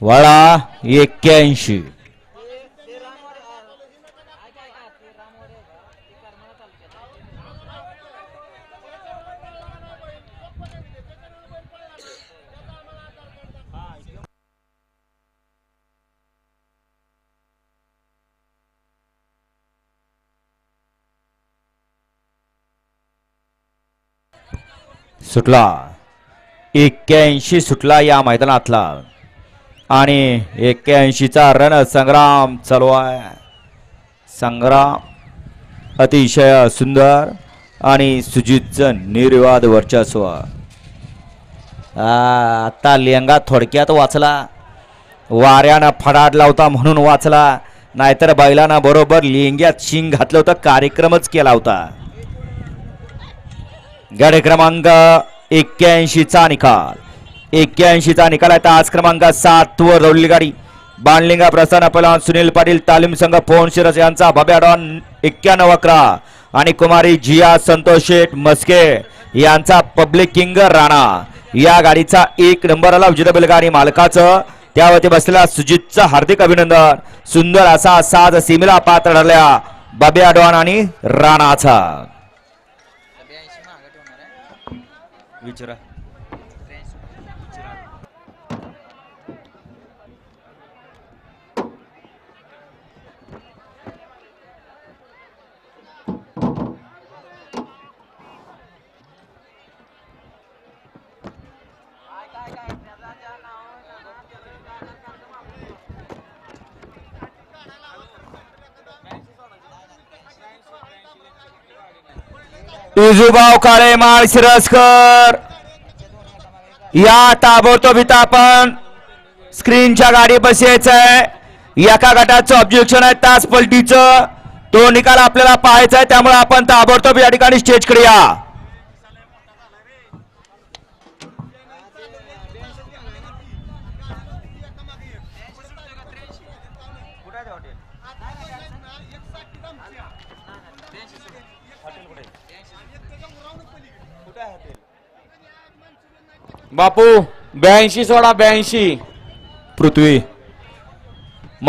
वळा 81. सुटला 81 सुटला या मैदानातला आणि 81चा रणसंग्राम चालू आहे. संग्राम अतिशय सुंदर आणि सुजितचं निर्विवाद वर्चस्व. आता लेंगा थोडक्यात वाचला, वाऱ्यानं फडाडला होता म्हणून वाचला, नाहीतर बैलानं बरोबर लेंग्यात शिंग घातलं होतं, कार्यक्रमच केला होता. गड क्रमांक 81चा निकाल. 81चा निकाल आहे. तास क्रमांक 7 वर रोडली गाडी बाणलिंगा प्रसन्न पहलवान सुनील पाटील तालीम संघ फोन शिरस यांचा भव्य डॉन 91 आणि कुमारी जिया संतोष शेठ मस्के यांचा पब्लिक किंग राणा. या गाडीचा 1 नंबरला विजेता बैलगाडी मालकाचं त्यावरती बसलेला सुजितचं हार्दिक अभिनंदन. सुंदर असा साज सीमेला पात्र ठरल्या बाब्या डॉन आणि राणाचा. विचारा इजुभाऊ काळे माळशिरसकर या ताबडतोब इथं आपण स्क्रीनच्या गाडी बसायचंय. एका गटाचं ऑब्जेक्शन आहे तास पलटीचं, तो निकाल आपल्याला पाहायचा आहे, त्यामुळे आपण ताबडतोब या ठिकाणी स्टेजकडे या. बापू 82 सोडा 82. पृथ्वी